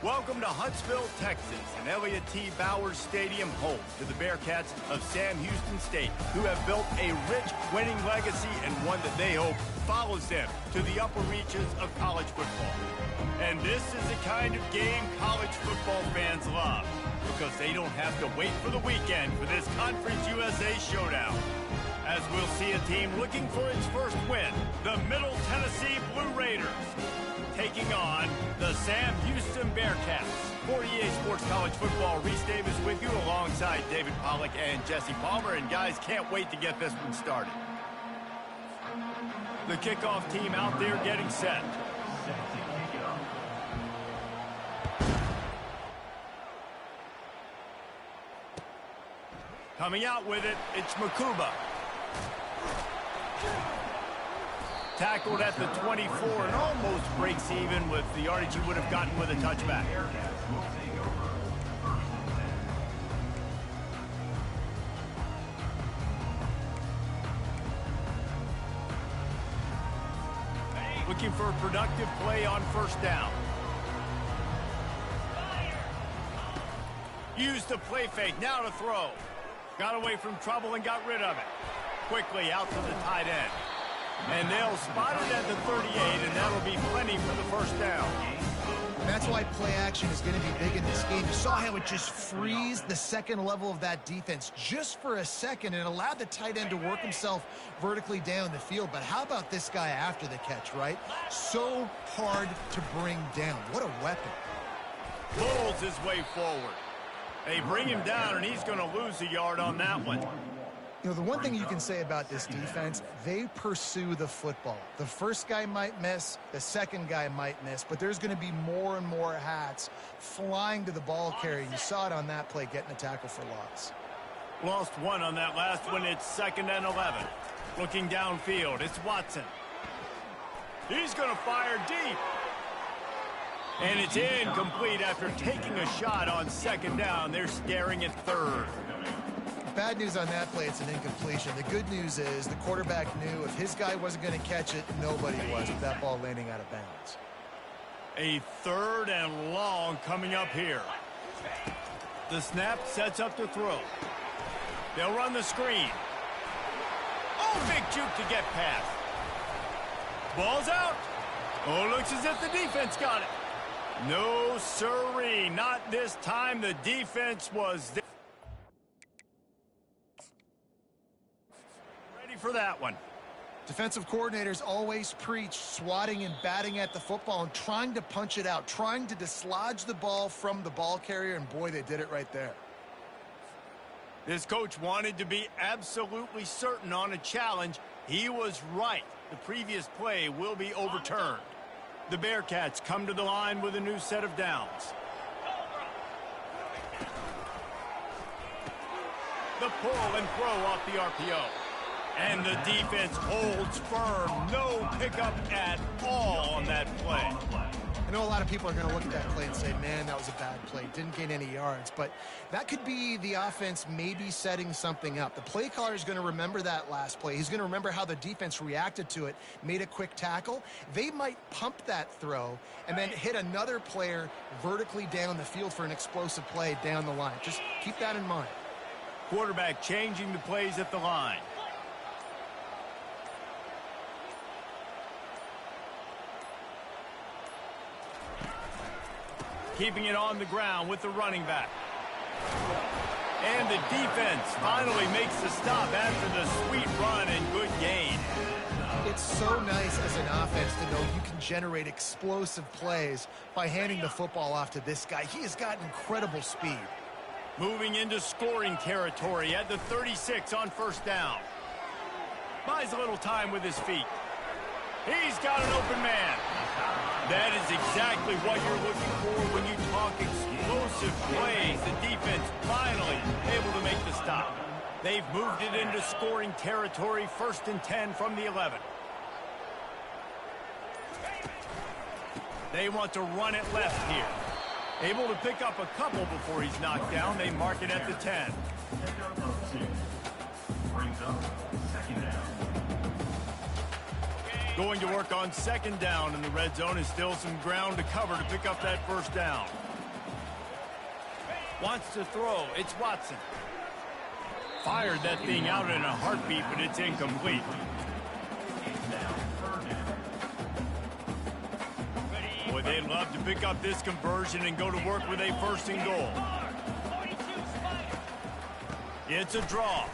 Welcome to Huntsville, Texas, and Elliott T. Bowers Stadium, home to the Bearcats of Sam Houston State, who have built a rich winning legacy and one that they hope follows them to the upper reaches of college football. And this is the kind of game college football fans love, because they don't have to wait for the weekend for this Conference USA showdown. As we'll see a team looking for its first win, the Middle Tennessee Blue Raiders, taking on the Sam Houston Bearcats. 48 Sports College Football, Reese Davis with you alongside David Pollack and Jesse Palmer. And guys, can't wait to get this one started. The kickoff team out there getting set. Coming out with it, it's Makuba. Tackled at the 24 and almost breaks even with the yardage he would have gotten with a touchback. Looking for a productive play on first down. Used the play fake, now to throw. Got away from trouble and got rid of it. Quickly out to the tight end. And they'll spot it at the 38, and that'll be plenty for the first down. And that's why play action is going to be big in this game. You saw how it just freezed the second level of that defense just for a second and allowed the tight end to work himself vertically down the field. But how about this guy after the catch, right? So hard to bring down. What a weapon. Pulls his way forward. They bring him down, and he's going to lose a yard on that one. You know, the one thing you can say about this defense, they pursue the football. The first guy might miss, the second guy might miss, but there's going to be more and more hats flying to the ball carrier. You saw it on that play, getting a tackle for loss. Lost one on that last one. It's 2nd and 11. Looking downfield, it's Watson. He's going to fire deep. And it's incomplete after taking a shot on 2nd down. They're staring at 3rd. Bad news on that play, it's an incompletion. The good news is the quarterback knew if his guy wasn't going to catch it, nobody was with that ball landing out of bounds. A 3rd and long coming up here. The snap sets up to throw. They'll run the screen. Oh, big juke to get past. Ball's out. Oh, looks as if the defense got it. No, sirree, not this time. The defense was there. For that one. Defensive coordinators always preach swatting and batting at the football and trying to punch it out, trying to dislodge the ball from the ball carrier, and boy, they did it right there. This coach wanted to be absolutely certain on a challenge. He was right. The previous play will be overturned. The Bearcats come to the line with a new set of downs. The pull and throw off the RPO. And the defense holds firm. No pickup at all on that play. I know a lot of people are going to look at that play and say, man, that was a bad play. Didn't gain any yards. But that could be the offense maybe setting something up. The play caller is going to remember that last play. He's going to remember how the defense reacted to it, made a quick tackle. They might pump that throw and then hit another player vertically down the field for an explosive play down the line. Just keep that in mind. Quarterback changing the plays at the line. Keeping it on the ground with the running back. And the defense finally makes the stop after the sweet run and good gain. It's so nice as an offense to know you can generate explosive plays by handing the football off to this guy. He has got incredible speed. Moving into scoring territory at the 36 on first down. Buys a little time with his feet. He's got an open man. That is exactly what you're looking for when you talk explosive plays. The defense finally able to make the stop. They've moved it into scoring territory, 1st and 10 from the 11. They want to run it left here. Able to pick up a couple before he's knocked down. They mark it at the 10. Going to work on 2nd down, and the red zone is still some ground to cover to pick up that first down. Wants to throw. It's Watson. Fired that thing out in a heartbeat, but it's incomplete. Boy, they'd love to pick up this conversion and go to work with a 1st and goal. It's a draw.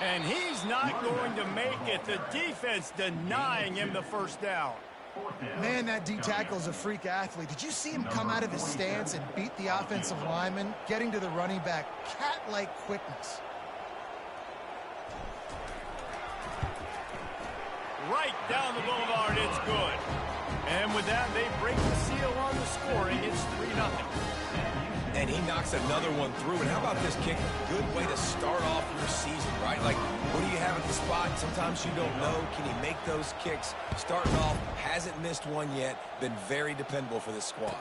And he's not going to make it. The defense denying him the 1st down. Man, that D tackle is a freak athlete. Did you see him come out of his stance and beat the offensive lineman, getting to the running back? Cat-like quickness. Right down the boulevard, it's good. And with that, they break the seal on the scoring. It's 3-0. And he knocks another one through. And how about this kick? Good way to start off your season, right? Like, what do you have at the spot? Sometimes you don't know. Can he make those kicks? Starting off, hasn't missed one yet. Been very dependable for this squad.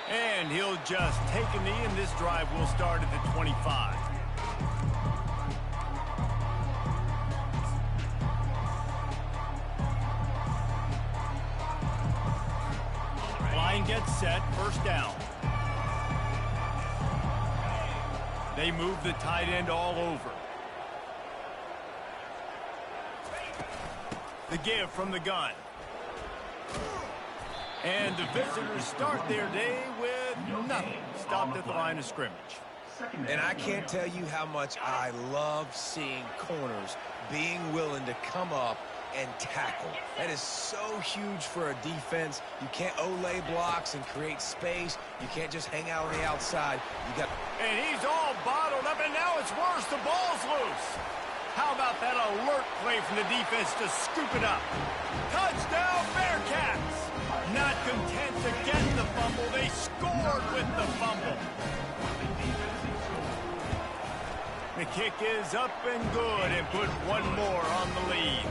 And he'll just take a knee, and this drive will start at the 25. Line gets set, 1st down. They move the tight end all over. The give from the gun. And the visitors start their day with nothing. Stopped at the line of scrimmage. And I can't tell you how much I love seeing corners being willing to come up and tackle. That is so huge for a defense. You can't olay blocks and create space. You can't just hang out on the outside. You got. And he's all bottled up, and now it's worse. The ball's loose. How about that alert play from the defense to scoop it up? Touchdown, Bearcats! Not content to get the fumble, they scored with the fumble. The kick is up and good, and put one more on the lead.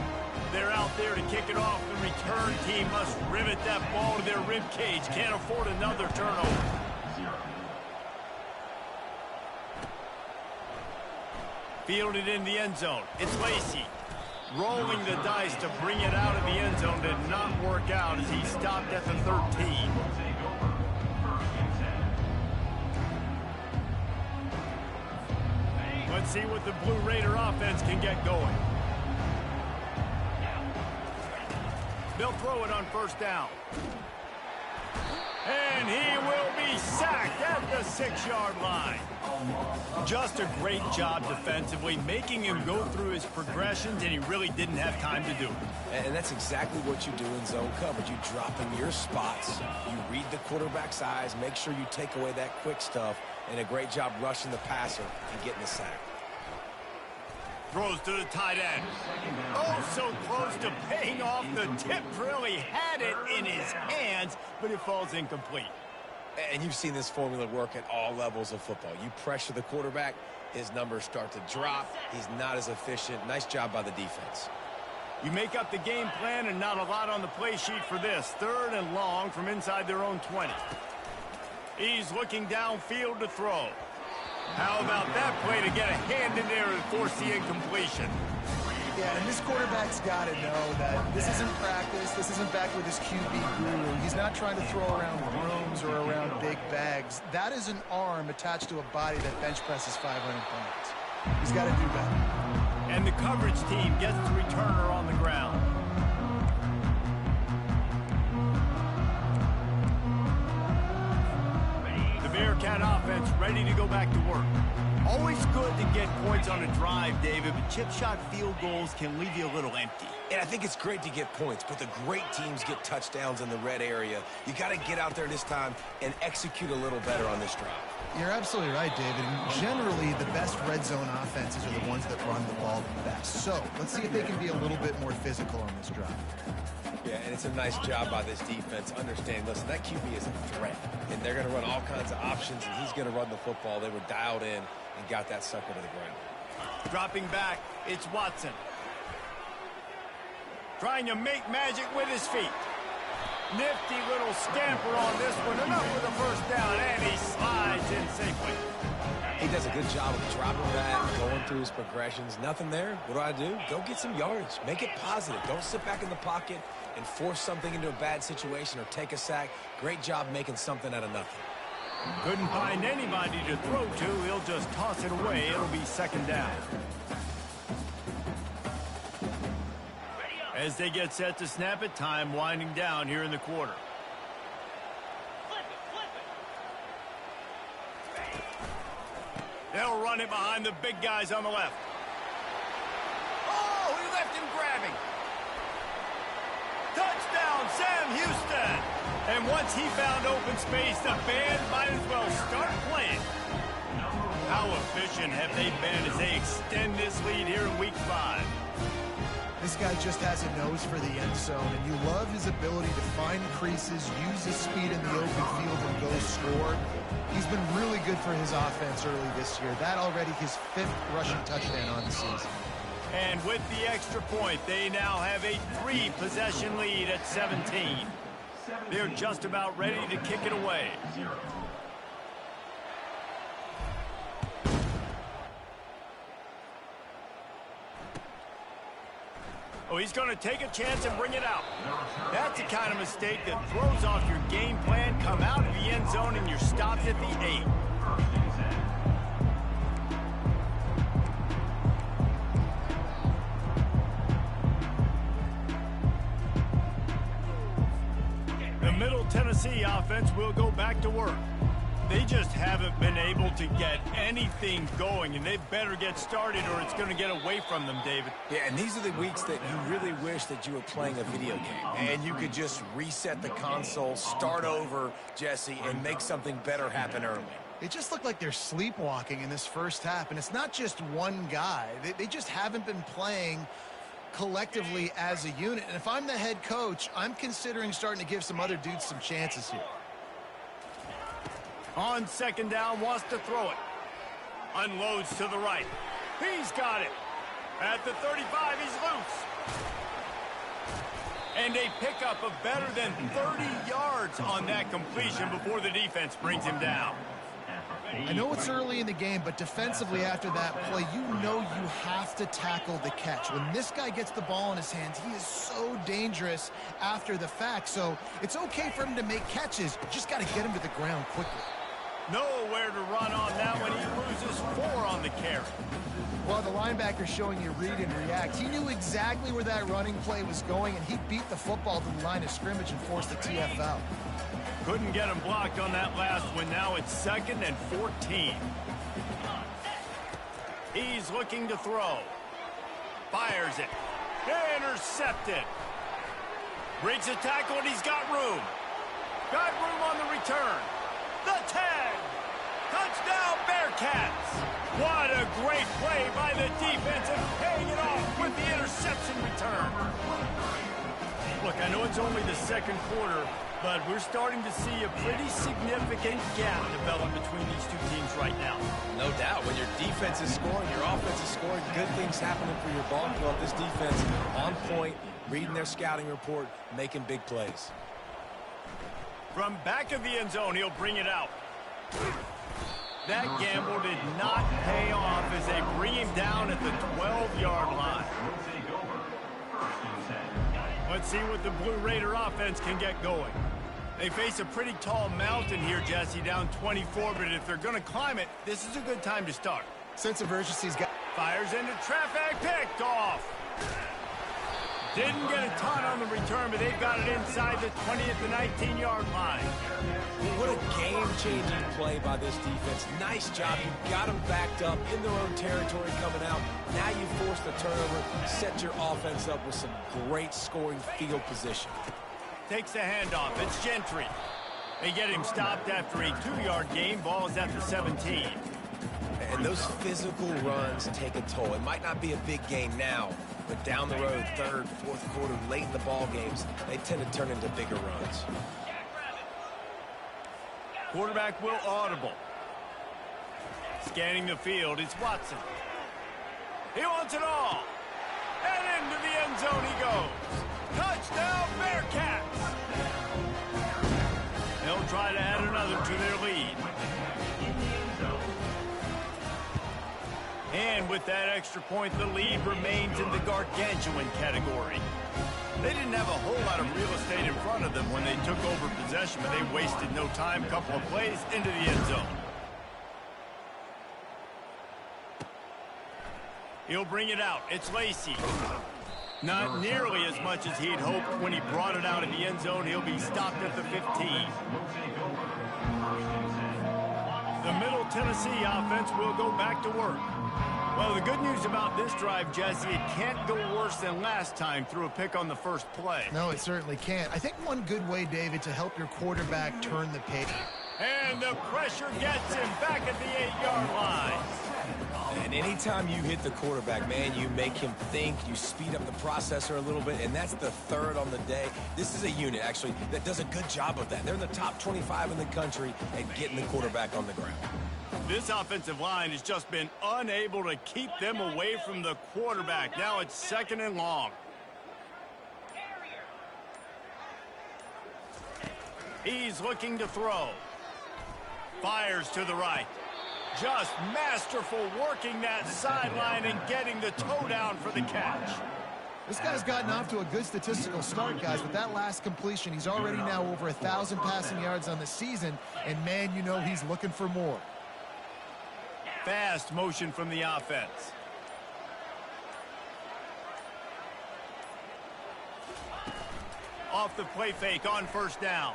They're out there to kick it off. The return team must rivet that ball to their rib cage. Can't afford another turnover. Fielded in the end zone. It's Lacey. Rolling the dice to bring it out of the end zone did not work out as he stopped at the 13. Let's see what the Blue Raider offense can get going. They'll throw it on 1st down. And he will be sacked at the 6-yard line. Just a great job defensively, making him go through his progressions, and he really didn't have time to do it. And that's exactly what you do in zone coverage. You drop in your spots, you read the quarterback's eyes, make sure you take away that quick stuff, and a great job rushing the passer and getting the sack. Throws to the tight end. Oh, so close to paying off. The tip really had it in his hands, but it falls incomplete. And you've seen this formula work at all levels of football. You pressure the quarterback, his numbers start to drop. He's not as efficient. Nice job by the defense. You make up the game plan, and not a lot on the play sheet for this. 3rd and long from inside their own 20. He's looking downfield to throw. How about that play to get a hand in there and force the incompletion? Yeah, and this quarterback's got to know that this isn't practice. This isn't back with his QB guru. He's not trying to throw around brooms or around big bags. That is an arm attached to a body that bench presses 500 pounds. He's got to do better. And the coverage team gets the returner on the ground. The Bearcat offense ready to go back to work. Always good to get points on a drive, David, but chip shot field goals can leave you a little empty. And I think it's great to get points, but the great teams get touchdowns in the red area. You got to get out there this time and execute a little better on this drive. You're absolutely right, David. And generally, the best red zone offenses are the ones that run the ball the best. So let's see if they can be a little bit more physical on this drive. Yeah, and it's a nice job by this defense. Understand, listen, that QB is a threat, and they're going to run all kinds of options, and he's going to run the football. They were dialed in and got that sucker to the ground. Dropping back, it's Watson. Trying to make magic with his feet. Nifty little scamper on this one. Enough with the 1st down, and he slides in safely. He does a good job of dropping back, going through his progressions. Nothing there. What do? Go get some yardage. Make it positive. Don't sit back in the pocket and force something into a bad situation or take a sack. Great job making something out of nothing. Couldn't find anybody to throw to. He'll just toss it away. It'll be second down. As they get set to snap it, time winding down here in the quarter. They'll run it behind the big guys on the left. Oh, he left him grabbing. Touchdown, Sam Houston. And once he found open space, the band might as well start playing. How efficient have they been as they extend this lead here in week 5? This guy just has a nose for the end zone, and you love his ability to find creases, use his speed in the open field, and go score. He's been really good for his offense early this year. That already his 5th rushing touchdown on the season. And with the extra point, they now have a 3-possession lead at 17. They're just about ready to kick it away. Oh, he's going to take a chance and bring it out. That's the kind of mistake that throws off your game plan. Come out of the end zone and you're stopped at the 8. The Middle Tennessee offense will go back to work. They just haven't been able to get anything going, and they better get started or it's going to get away from them, David. Yeah, and these are the weeks that you really wish that you were playing a video game and you could just reset the console, start over, Jesse, and make something better happen early. It just looked like they're sleepwalking in this first half, and it's not just one guy. They just haven't been playing collectively as a unit. And if I'm the head coach, I'm considering starting to give some other dudes some chances here. On second down, wants to throw it. Unloads to the right. He's got it. At the 35, he's loose. And a pickup of better than 30 yards on that completion before the defense brings him down. I know it's early in the game, but defensively after that play, you know you have to tackle the catch. When this guy gets the ball in his hands, he is so dangerous after the fact. So it's okay for him to make catches. You just got to get him to the ground quickly. Nowhere to run on that one. He loses 4 on the carry. Well, the linebacker showing you read and react. He knew exactly where that running play was going, and he beat the football to the line of scrimmage and forced the TFL. Couldn't get him blocked on that last one. Now it's 2nd and 14. He's looking to throw. Fires it. Intercepted. Breaks a tackle, and he's got room. Got room on the return. The 10. Touchdown, Bearcats. What a great play by the defense and paying it off with the interception return. Look, I know it's only the second quarter, but we're starting to see a pretty significant gap develop between these two teams right now. No doubt. When your defense is scoring, your offense is scoring, good things happening for your ball club. This defense on point, reading their scouting report, making big plays. From back of the end zone, he'll bring it out. That gamble did not pay off as they bring him down at the 12-yard line. Let's see what the Blue Raider offense can get going. They face a pretty tall mountain here, Jesse, down 24, but if they're going to climb it, this is a good time to start. Sense of urgency's got... Fires into traffic, picked off. Didn't get a ton on the return, but they've got it inside the 20 at the 19-yard line. What a game-changing play by this defense. Nice job. You got them backed up in their own territory coming out. Now you force the turnover, set your offense up with some great scoring field position. Takes the handoff. It's Gentry. They get him stopped after a 2-yard gain. Ball's at the 17. And those physical runs take a toll. It might not be a big gain now, but down the road, 3rd, 4th quarter, late in the ball games, they tend to turn into bigger runs. Quarterback will audible. Scanning the field, it's Watson. He wants it all. And into the end zone he goes. Touchdown, Bearcats! They'll try to add another to their lead. And with that extra point, the lead remains in the gargantuan category. They didn't have a whole lot of real estate in front of them when they took over possession, but they wasted no time. Couple of plays into the end zone. He'll bring it out. It's Lacey. Not nearly as much as he'd hoped when he brought it out in the end zone. He'll be stopped at the 15. The Middle Tennessee offense will go back to work. Well, the good news about this drive, Jesse, it can't go worse than last time through a pick on the first play. No, it certainly can't. I think one good way, David, to help your quarterback turn the page. And the pressure gets him back at the 8-yard line. And anytime you hit the quarterback, man, you make him think, you speed up the processor a little bit, and that's the third on the day. This is a unit, actually, that does a good job of that. They're in the top 25 in the country at getting the quarterback on the ground. This offensive line has just been unable to keep them away from the quarterback. Now it's 2nd and long. He's looking to throw. Fires to the right. Just masterful working that sideline and getting the toe down for the catch. This guy's gotten off to a good statistical start, guys. With that last completion, he's already now over 1,000 passing yards on the season, and man, you know he's looking for more. Fast motion from the offense. Off the play fake on first down.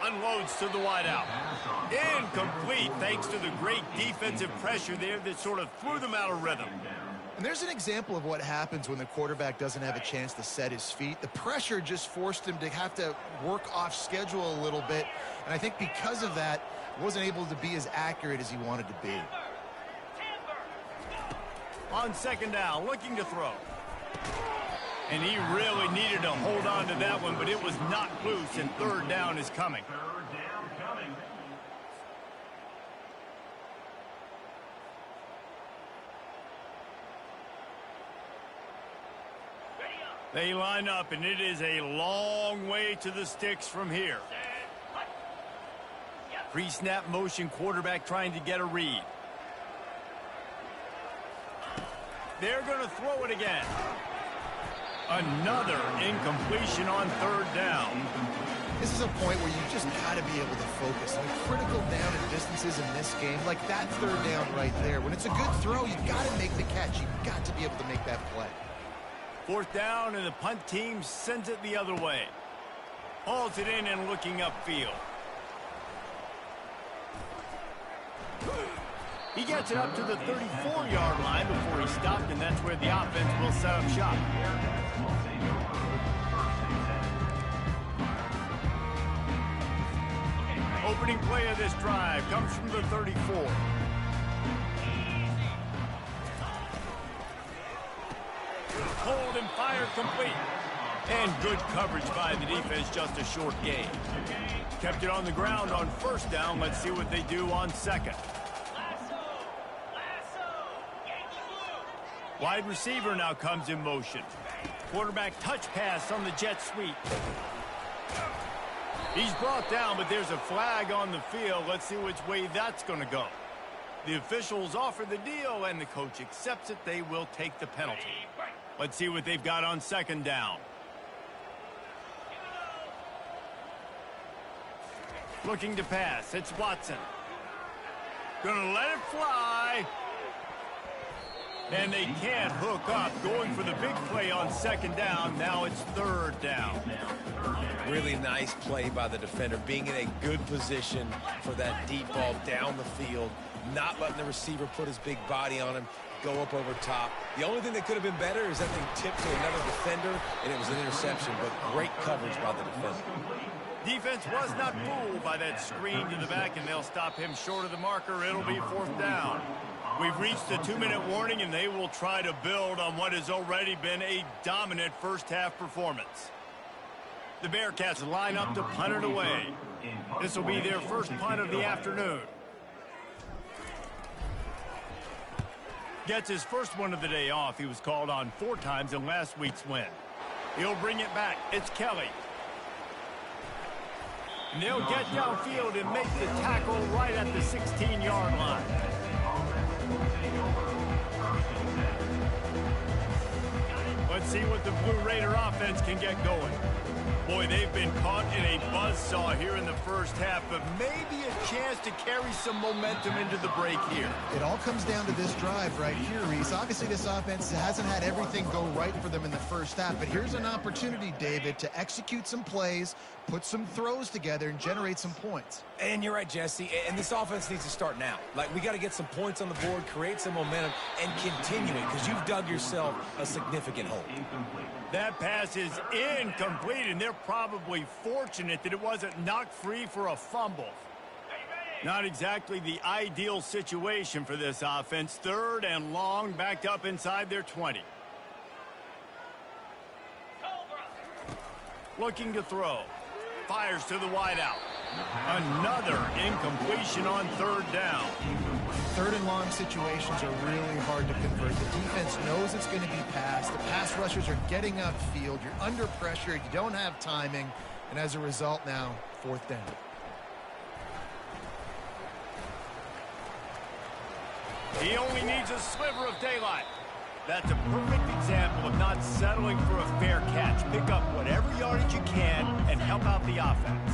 Unloads to the wideout. Incomplete thanks to the great defensive pressure there that sort of threw them out of rhythm. And there's an example of what happens when the quarterback doesn't have a chance to set his feet. The pressure just forced him to have to work off schedule a little bit. And I think because of that, wasn't able to be as accurate as he wanted to be. On 2nd down, looking to throw. And he really needed to hold on to that one, but it was not loose, and 3rd down is coming. They line up, and it is a long way to the sticks from here. Pre-snap motion, quarterback trying to get a read. They're going to throw it again. Another incompletion on 3rd down. This is a point where you just got to be able to focus. On critical down and distances in this game, like that 3rd down right there. When it's a good throw, you got to make the catch. You got to be able to make that play. 4th down, and the punt team sends it the other way. Hauls it in and looking upfield. He gets it up to the 34-yard line before he stopped, and that's where the offense will set up shop. Opening play of this drive comes from the 34. Hold and fire complete. And good coverage by the defense, just a short gain. Kept it on the ground on 1st down. Let's see what they do on 2nd. Wide receiver now comes in motion. Quarterback touch pass on the jet sweep. He's brought down, but there's a flag on the field. Let's see which way that's going to go. The officials offer the deal, and the coach accepts it. They will take the penalty. Let's see what they've got on 2nd down. Looking to pass. It's Watson. Gonna let it fly. And they can't hook up. Going for the big play on 2nd down. Now it's 3rd down. Really nice play by the defender, being in a good position for that deep ball down the field, not letting the receiver put his big body on him, go up over top. The only thing that could have been better is that thing tipped to another defender, and it was an interception, but great coverage by the defender. Defense was not fooled by that screen to the back, and they'll stop him short of the marker. It'll be 4th down. We've reached the 2-minute warning, and they will try to build on what has already been a dominant first-half performance. The Bearcats line up to punt it away. This will be their first punt of the afternoon. Gets his first one of the day off. He was called on 4 times in last week's win. He'll bring it back. It's Kelly. And they'll get downfield and make the tackle right at the 16-yard line. Let's see what the Blue Raider offense can get going. Boy, they've been caught in a buzzsaw here in the first half, but maybe a chance to carry some momentum into the break here. It all comes down to this drive right here, Reese. Obviously, this offense hasn't had everything go right for them in the first half, but here's an opportunity, David, to execute some plays, put some throws together, and generate some points. And you're right, Jesse, and this offense needs to start now. Like, we got to get some points on the board, create some momentum, and continue it, because you've dug yourself a significant hole. That pass is incomplete, and they're probably fortunate that it wasn't knocked free for a fumble. Not exactly the ideal situation for this offense. 3rd and long, backed up inside their 20. Looking to throw. Fires to the wideout. Another incompletion on 3rd down. 3rd and long situations are really hard to convert. The defense knows it's going to be passed. The pass rushers are getting upfield. You're under pressure. You don't have timing. And as a result now, 4th down. He only needs a sliver of daylight. That's a perfect example of not settling for a fair catch. Pick up whatever yardage you can and help out the offense.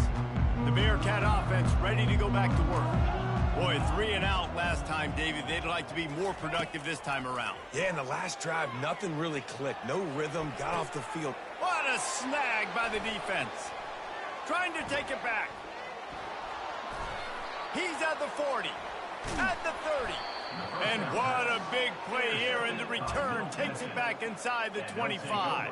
The Bearcat offense ready to go back to work. Boy, 3 and out last time, David. They'd like to be more productive this time around. Yeah, in the last drive, nothing really clicked. No rhythm, got off the field. What a snag by the defense. Trying to take it back. He's at the 40, at the 30. And what a big play here, and the return takes it back inside the 25.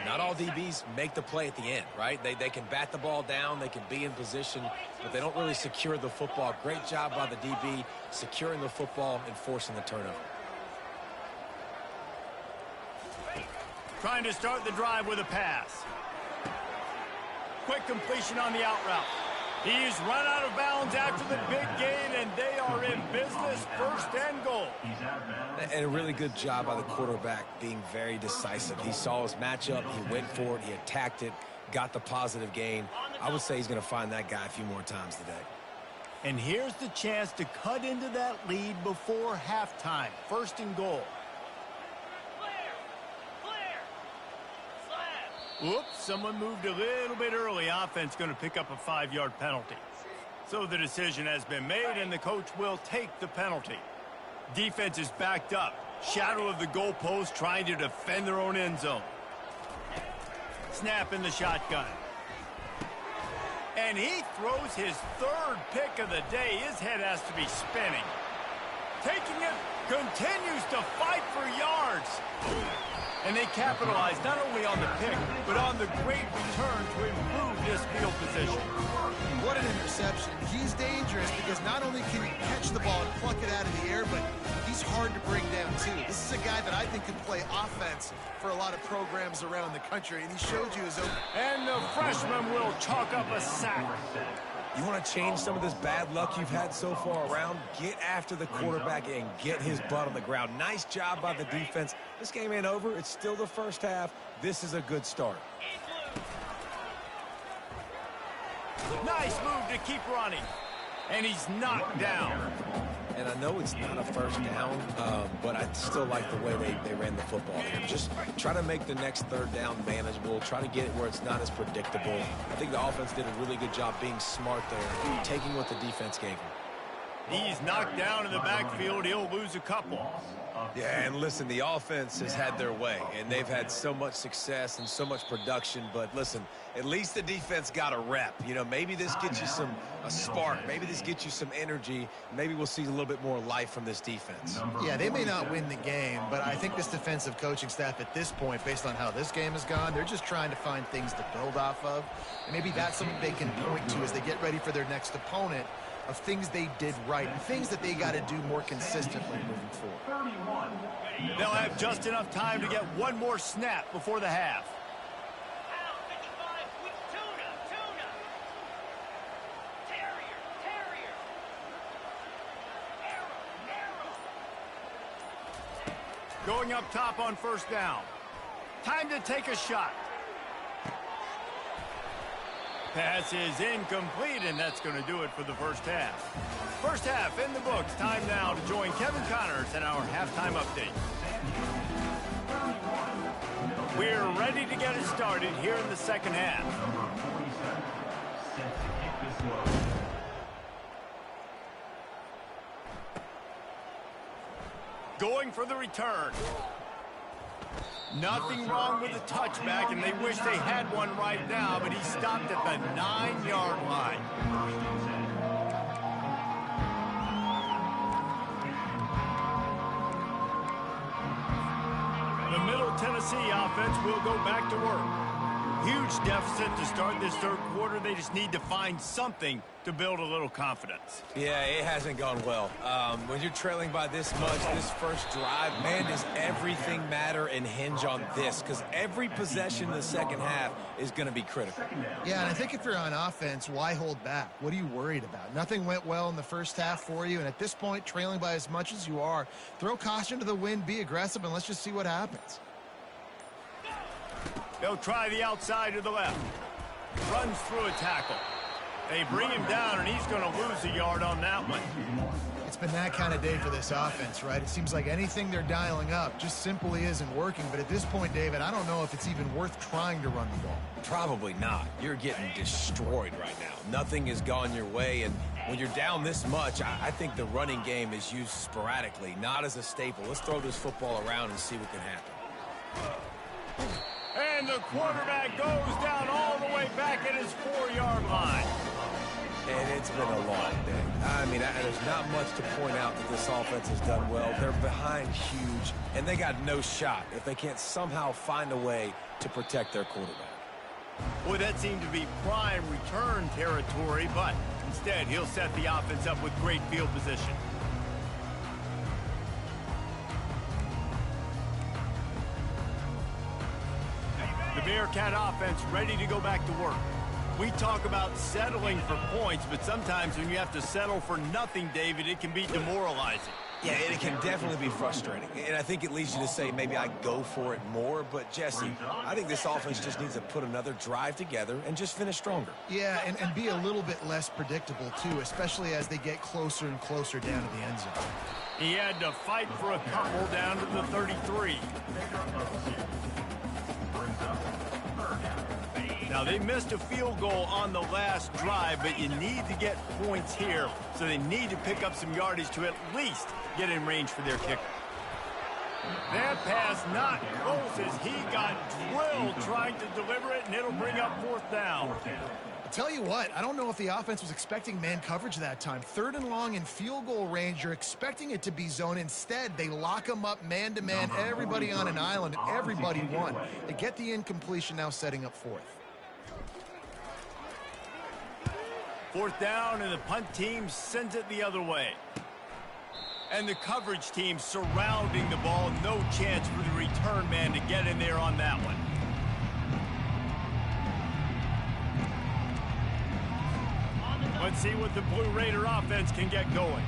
Not all DBs make the play at the end, right? They can bat the ball down, they can be in position, but they don't really secure the football. Great job by the DB securing the football and forcing the turnover. Trying to start the drive with a pass. Quick completion on the out route. He's run out of bounds after the big gain, and they are in business. 1st and goal. And a really good job by the quarterback being very decisive. He saw his matchup, he went for it, he attacked it, got the positive gain. I would say he's going to find that guy a few more times today. And here's the chance to cut into that lead before halftime. 1st and goal. Whoops, someone moved a little bit early. Offense going to pick up a 5-yard penalty. So the decision has been made, and the coach will take the penalty. Defense is backed up. Shadow of the goalpost, trying to defend their own end zone. Snap in the shotgun. And he throws his 3rd pick of the day. His head has to be spinning. Taking it, continues to fight for yards. And they capitalize not only on the pick, but on the great return to improve this field position. What an interception. He's dangerous because not only can he catch the ball and pluck it out of the air, but he's hard to bring down, too. This is a guy that I think could play offense for a lot of programs around the country, and he showed you his own. And the freshman will chalk up a sack. You want to change some of this bad luck you've had so far around? Get after the quarterback and get his butt on the ground. Nice job by the defense. This game ain't over. It's still the first half. This is a good start. Nice move to keep running. And he's knocked down. And I know it's not a first down, but I still like the way they ran the football here. Just try to make the next 3rd down manageable. Try to get it where it's not as predictable. I think the offense did a really good job being smart there, taking what the defense gave him. He's knocked down in the backfield. He'll lose a couple. Yeah, and listen, the offense has had their way, and they've had so much success and so much production. But listen, at least the defense got a rep. You know, maybe this gets you a spark. Maybe this gets you some energy. Maybe we'll see a little bit more life from this defense. Yeah, they may not win the game, but I think this defensive coaching staff at this point, based on how this game has gone, they're just trying to find things to build off of. And maybe that's something they can point to as they get ready for their next opponent, of things they did right, and things that they got to do more consistently moving forward. They'll have just enough time to get one more snap before the half. Going up top on 1st down. Time to take a shot. Pass is incomplete, and that's going to do it for the first half. First half in the books. Time now to join Kevin Connors in our halftime update. We're ready to get it started here in the second half. Going for the return. Nothing wrong with the touchback, and they wish they had one right now, but he stopped at the 9-yard line. The Middle Tennessee offense will go back to work. Huge deficit to start this third quarter. They just need to find something to build a little confidence. Yeah, it hasn't gone well. When you're trailing by this much, this first drive, man, does everything matter and hinge on this? Because every possession in the second half is going to be critical. Yeah, and I think if you're on offense, why hold back? What are you worried about? Nothing went well in the first half for you, and at this point, trailing by as much as you are, throw caution to the wind, be aggressive, and let's just see what happens. They'll try the outside to the left. Runs through a tackle. They bring him down, and he's going to lose a yard on that one. It's been that kind of day for this offense, right? It seems like anything they're dialing up just simply isn't working. But at this point, David, I don't know if it's even worth trying to run the ball. Probably not. You're getting destroyed right now. Nothing has gone your way, and when you're down this much, I think the running game is used sporadically, not as a staple. Let's throw this football around and see what can happen. And the quarterback goes down all the way back at his 4-yard line. And it's been a long day. I mean, there's not much to point out that this offense has done well. They're behind huge, and they got no shot if they can't somehow find a way to protect their quarterback. Boy, that seemed to be prime return territory, but instead he'll set the offense up with great field position. The Bearcat offense ready to go back to work. We talk about settling for points, but sometimes when you have to settle for nothing, David, it can be demoralizing. Yeah, it can definitely be frustrating. And I think it leads you to say maybe I go for it more. But, Jesse, I think this offense just needs to put another drive together and just finish stronger. Yeah, and be a little bit less predictable, too, especially as they get closer and closer down to the end zone. He had to fight for a couple down to the 33. Now, they missed a field goal on the last drive, but you need to get points here, so they need to pick up some yardage to at least get in range for their kicker. That pass not close as he got drilled trying to deliver it, and it'll bring up 4th down. I'll tell you what, I don't know if the offense was expecting man coverage that time. 3rd and long in field goal range, you're expecting it to be zone. Instead, they lock them up man-to-man, everybody on an island, and everybody won. They get the incompletion, now setting up 4th. 4th down, and the punt team sends it the other way. And the coverage team surrounding the ball. No chance for the return man to get in there on that one. Let's see what the Blue Raider offense can get going.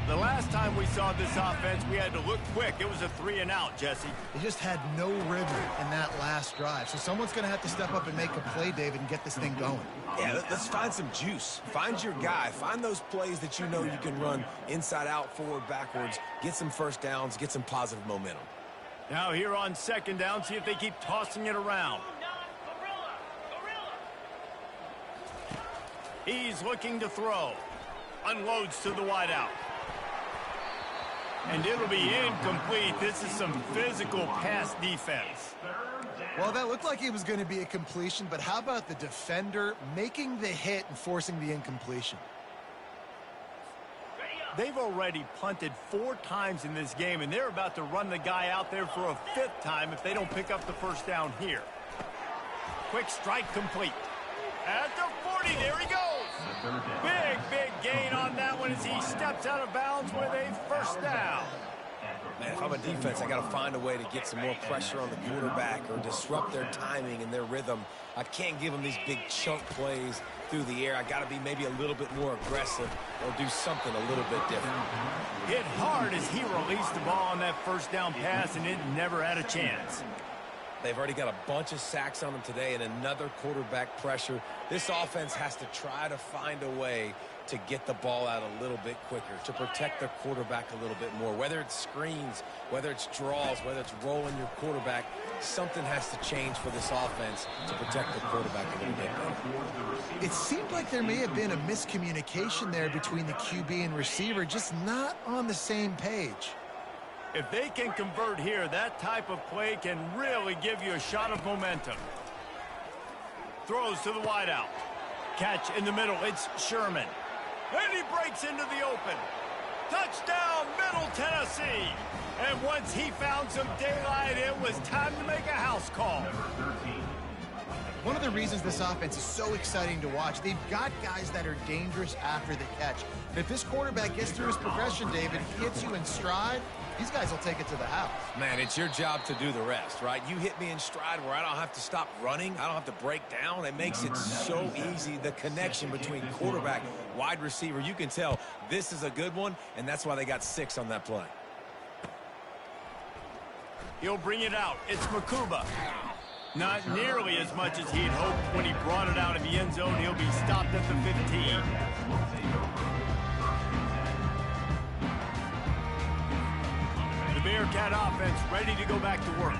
The last time we saw this offense, we had to look quick. It was a 3-and-out, Jesse. They just had no rhythm in that last drive. So someone's going to have to step up and make a play, David, and get this thing going. Yeah, let's find some juice. Find your guy. Find those plays that you know you can run inside out, forward, backwards. Get some first downs. Get some positive momentum. Now here on 2nd down, see if they keep tossing it around. He's looking to throw. Unloads to the wideout. And it'll be incomplete. This is some physical pass defense. Well, that looked like it was going to be a completion, but how about the defender making the hit and forcing the incompletion? They've already punted 4 times in this game, and they're about to run the guy out there for a 5th time if they don't pick up the first down here. Quick strike complete. At the 40, there he goes. Big gain on that one as he steps out of bounds with a first down. Man, if I'm a defense, I got to find a way to get some more pressure on the quarterback or disrupt their timing and their rhythm. I can't give them these big chunk plays through the air. I got to be maybe a little bit more aggressive or do something a little bit different. Hit hard as he released the ball on that first down pass, and it never had a chance. They've already got a bunch of sacks on them today and another quarterback pressure. This offense has to try to find a way to get the ball out a little bit quicker, to protect their quarterback a little bit more. Whether it's screens, whether it's draws, whether it's rolling your quarterback, something has to change for this offense to protect the quarterback a little bit better. It seemed like there may have been a miscommunication there between the QB and receiver, just not on the same page. If they can convert here, that type of play can really give you a shot of momentum. Throws to the wideout. Catch in the middle. It's Sherman. And he breaks into the open. Touchdown, Middle Tennessee. And once he found some daylight, it was time to make a house call. One of the reasons this offense is so exciting to watch, they've got guys that are dangerous after the catch. And if this quarterback gets through his progression, David, hits you in stride, these guys will take it to the house. Man, it's your job to do the rest, right? You hit me in stride where I don't have to stop running. I don't have to break down. It makes it so easy, the connection between quarterback, wide receiver. You can tell this is a good one, and that's why they got 6 on that play. He'll bring it out. It's Makuba. Not nearly as much as he'd hoped when he brought it out of the end zone. He'll be stopped at the 15. The Bearcat offense ready to go back to work.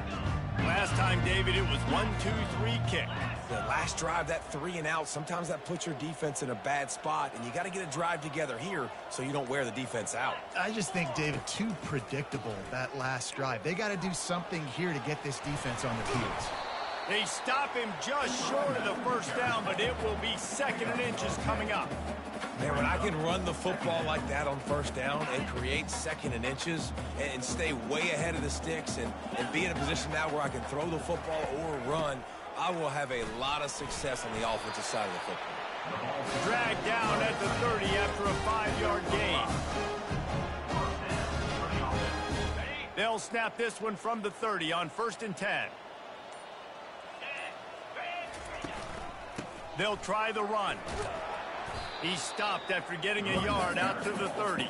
Last time, David, it was 1-2-3 kick. The last drive, that 3 and out, sometimes that puts your defense in a bad spot, and you got to get a drive together here so you don't wear the defense out. I just think, David, too predictable, that last drive. They got to do something here to get this defense on their heels. They stop him just short of the first down, but it will be 2nd and inches coming up. Man, when I can run the football like that on first down and create 2nd and inches and stay way ahead of the sticks and be in a position now where I can throw the football or run, I will have a lot of success on the offensive side of the football. Dragged down at the 30 after a 5-yard gain. They'll snap this one from the 30 on 1st and 10. They'll try the run. He stopped after getting a yard out to the 30.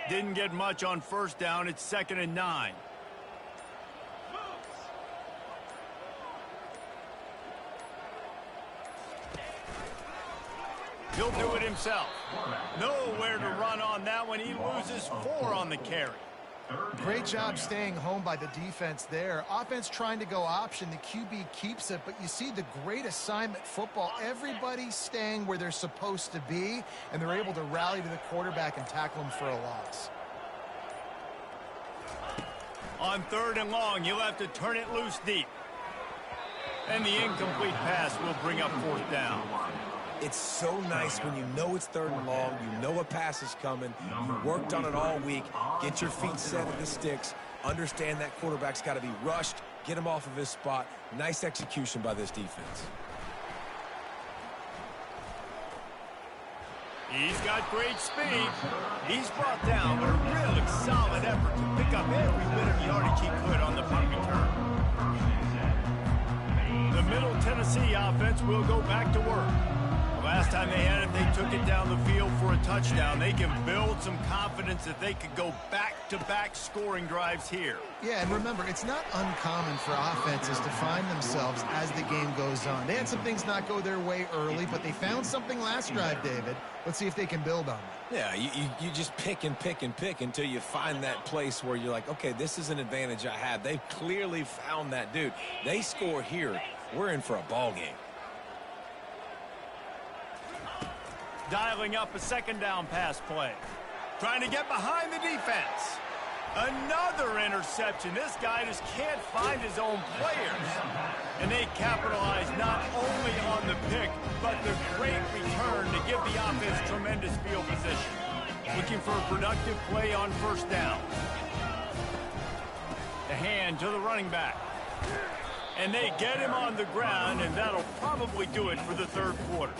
Didn't get much on first down. It's 2nd and 9. He'll do it himself. Nowhere to run on that one. He loses 4 on the carry. Great job staying home by the defense there. Offense trying to go option. The QB keeps it, but you see the great assignment football. Everybody's staying where they're supposed to be, and they're able to rally to the quarterback and tackle him for a loss. On 3rd and long, he'll have to turn it loose deep. And the incomplete pass will bring up 4th down. It's so nice when you know it's 3rd and long, you know a pass is coming, you worked on it all week, get your feet set at the sticks, understand that quarterback's got to be rushed, get him off of his spot. Nice execution by this defense. He's got great speed. He's brought down, but a really solid effort to pick up every bit of yardage he could on the punt return. The Middle Tennessee offense will go back to work. Last time they had it, they took it down the field for a touchdown. They can build some confidence that they could go back-to-back scoring drives here. Yeah, and remember, it's not uncommon for offenses to find themselves as the game goes on. They had some things not go their way early, but they found something last drive, David. Let's see if they can build on it. Yeah, you just pick and pick and pick until you find that place where you're like, okay, this is an advantage I have. They've clearly found that, dude. They score here, we're in for a ball game. Dialing up a 2nd down pass play. Trying to get behind the defense. Another interception. This guy just can't find his own players. And they capitalize not only on the pick, but the great return to give the offense tremendous field position. Looking for a productive play on 1st down. The hand to the running back. And they get him on the ground, and that'll probably do it for the 3rd quarter.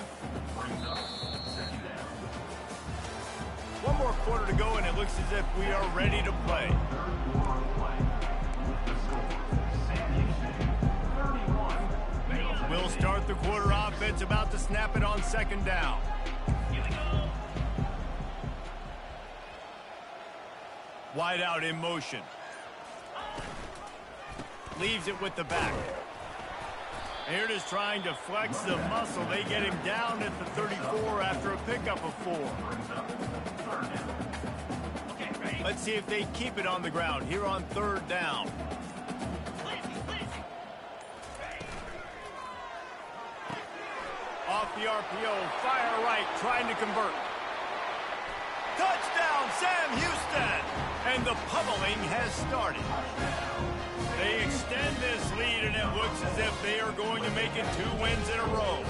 1 more quarter to go, and it looks as if we are ready to play. start the quarter offense, about to snap it on second down. Wide out in motion. Leaves it with the back. Here it is trying to flex the muscle. They get him down at the 34 after a pickup of 4. Let's see if they keep it on the ground here on third down. Off the RPO, fire right, trying to convert. Touchdown, Sam Houston! And the pummeling has started. They extend this lead, and it looks as if they are going to make it 2 wins in a row.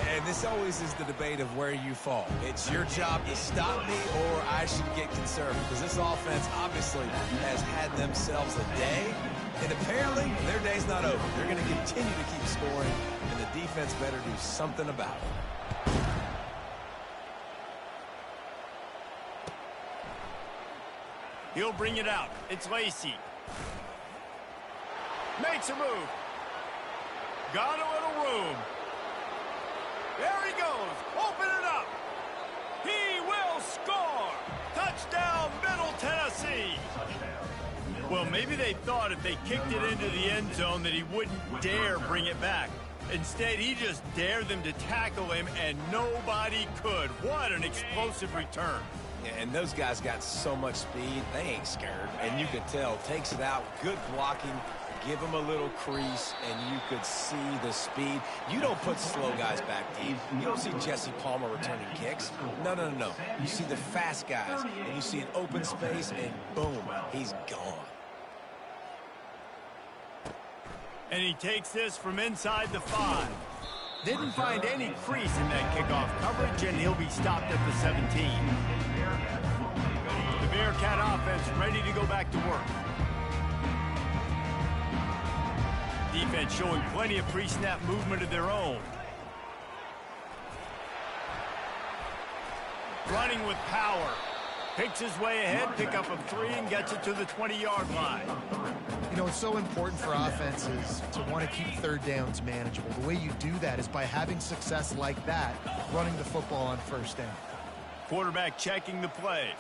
And this always is the debate of where you fall. It's your job to stop me, or I should get concerned, because this offense obviously has had themselves a day, and apparently their day's not over. They're going to continue to keep scoring, and the defense better do something about it. He'll bring it out. It's Lacey. Makes a move. Got a little room. There he goes. Open it up. He will score. Touchdown, Middle Tennessee. Well, maybe they thought if they kicked it into the end zone that he wouldn't dare bring it back. Instead, he just dared them to tackle him, and nobody could. What an explosive return. And those guys got so much speed, they ain't scared. And you could tell, takes it out, good blocking, give them a little crease, and you could see the speed. You don't put slow guys back deep. You don't see Jesse Palmer returning kicks. No. You see the fast guys, and you see an open space, and boom, he's gone. And he takes this from inside the 5. Didn't find any crease in that kickoff coverage, and he'll be stopped at the 17. The Bearcat offense ready to go back to work. Defense showing plenty of pre-snap movement of their own. Running with power. Picks his way ahead, pickup of 3, and gets it to the 20-yard line. You know, it's so important for offenses to want to keep third downs manageable. The way you do that is by having success like that, running the football on first down. Quarterback checking the play.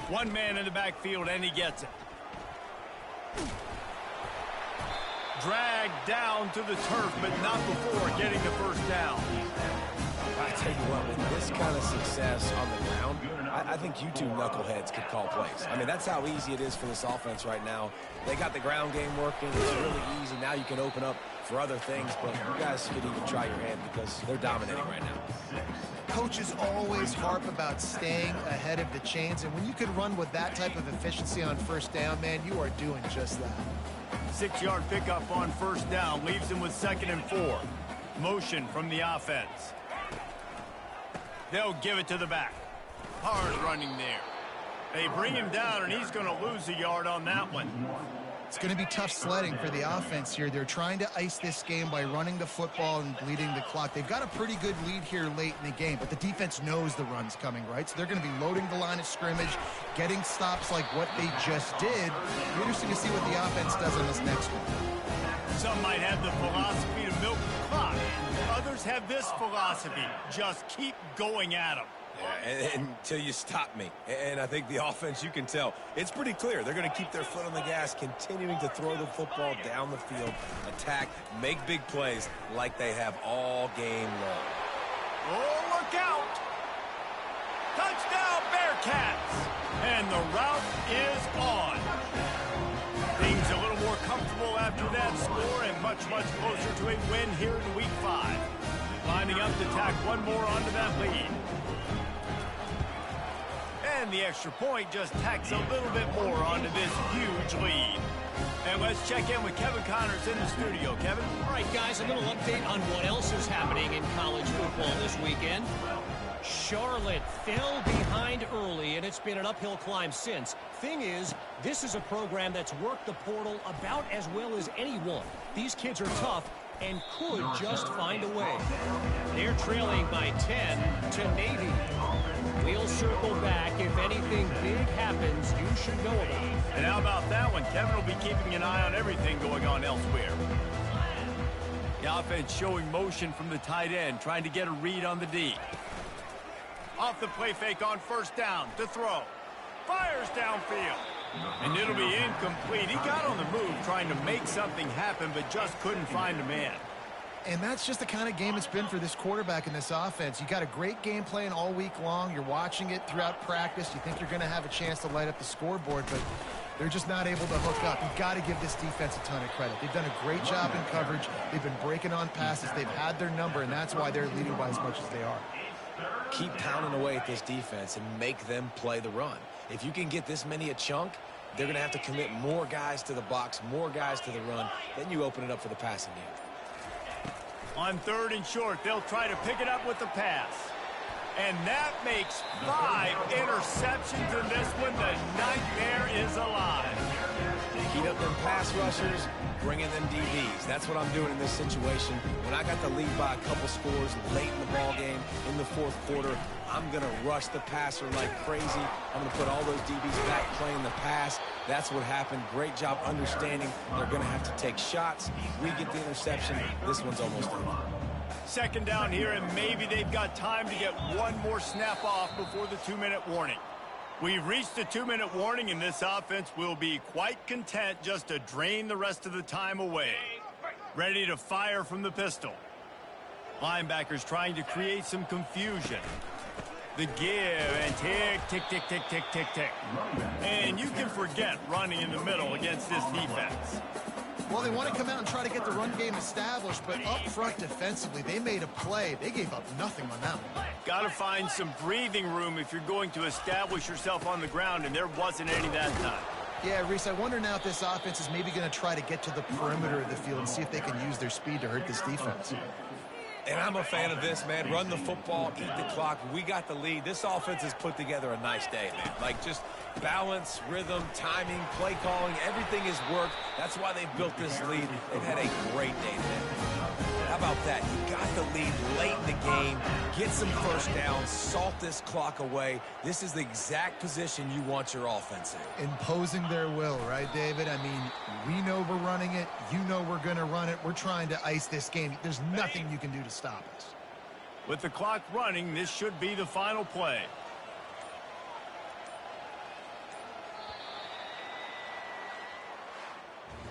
One man in the backfield, and he gets it. Dragged down to the turf, but not before getting the first down. I tell you what, with this kind of success on the ground, I think you two knuckleheads could call plays. I mean, that's how easy it is for this offense right now. They got the ground game working. It's really easy. Now you can open up for other things, but you guys could even try your hand because they're dominating right now. Coaches always harp about staying ahead of the chains, and when you can run with that type of efficiency on first down, man, you are doing just that. 6-yard pickup on first down leaves him with 2nd and 4. Motion from the offense. They'll give it to the back. Hard running there. They bring him down, and he's going to lose a yard on that one. It's going to be tough sledding for the offense here. They're trying to ice this game by running the football and bleeding the clock. They've got a pretty good lead here late in the game, but the defense knows the run's coming, right? So they're going to be loading the line of scrimmage, getting stops like what they just did. It'll be interesting to see what the offense does on this next one. Some might have the philosophy to milk the clock. Others have this philosophy. Just keep going at them. Yeah, until you stop me. And I think the offense, you can tell, it's pretty clear. They're going to keep their foot on the gas, continuing to throw the football down the field, attack, make big plays like they have all game long. Oh, look out! Touchdown, Bearcats! And the route is on. Things a little more comfortable after that score and much, much closer to a win here in Week 5. Lining up to tack one more onto that lead. And the extra point just tacks a little bit more onto this huge lead. And let's check in with Kevin Connors in the studio. Kevin? All right, guys, a little update on what else is happening in college football this weekend. Charlotte fell behind early, and it's been an uphill climb since. Thing is, this is a program that's worked the portal about as well as anyone. These kids are tough and could just find a way. They're trailing by 10 to Navy. We'll circle back. If anything big happens, you should know about it. And how about that one? Kevin will be keeping an eye on everything going on elsewhere. offense showing motion from the tight end, trying to get a read on the D. Off the play fake on first down to throw. Fires downfield. And it'll be incomplete. He got on the move trying to make something happen, but just couldn't find a man. And that's just the kind of game it's been for this quarterback in this offense. You got a great game plan all week long. You're watching it throughout practice. You think you're going to have a chance to light up the scoreboard, but they're just not able to hook up. You've got to give this defense a ton of credit. They've done a great job in coverage. They've been breaking on passes. They've had their number, and that's why they're leading by as much as they are. Keep pounding away at this defense and make them play the run. If you can get this many a chunk, they're going to have to commit more guys to the box, more guys to the run. Then you open it up for the passing game. On 3rd and short, they'll try to pick it up with the pass. And that makes 5 interceptions in this one. The nightmare is alive. Heat up them pass rushers, bring in them DBs. That's what I'm doing in this situation. When I got the lead by a couple scores late in the ball game, in the 4th quarter, I'm going to rush the passer like crazy. I'm going to put all those DBs back playing the pass. That's what happened. Great job understanding they're going to have to take shots. We get the interception. This one's almost over. 2nd down here, and maybe they've got time to get one more snap off before the 2-minute warning. We've reached the 2-minute warning, and this offense will be quite content just to drain the rest of the time away. Ready to fire from the pistol. Linebackers trying to create some confusion. The give, and tick, tick, tick, tick, tick, tick, tick. And you can forget running in the middle against this defense. Well, they want to come out and try to get the run game established, but up front defensively, they made a play. They gave up nothing on that one. Got to find some breathing room if you're going to establish yourself on the ground, and there wasn't any that time. Yeah, Reese, I wonder now if this offense is maybe going to try to get to the perimeter of the field and see if they can use their speed to hurt this defense. And I'm a fan of this, man. Run the football, eat the clock. We got the lead. This offense has put together a nice day, man. Like, just balance, rhythm, timing, play calling, everything has worked. That's why they've built this lead. They've had a great day today. How about that? You got the lead late in the game. Get some first downs. Salt this clock away. This is the exact position you want your offense in. Imposing their will, right, David? I mean, we know we're running it. You know we're going to run it. We're trying to ice this game. There's nothing you can do to stop us. With the clock running, this should be the final play.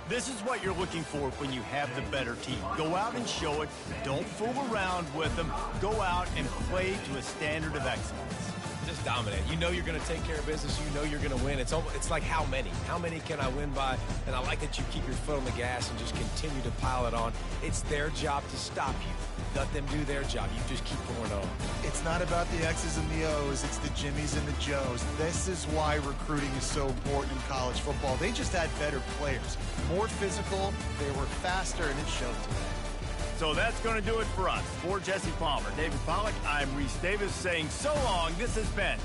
This is what you're looking for when you have the better team. Go out and show it. Don't fool around with them. Go out and play to a standard of excellence. Just dominate. You know you're going to take care of business. You know you're going to win. It's like how many? How many can I win by? And I like that you keep your foot on the gas and just continue to pile it on. It's their job to stop you. Let them do their job. You just keep going on. It's not about the X's and the O's. It's the Jimmies and the Joes. This is why recruiting is so important in college football. They just had better players. More physical. They were faster, and it showed today. So that's going to do it for us. For Jesse Palmer, David Pollack, I'm Reese Davis saying so long. This has been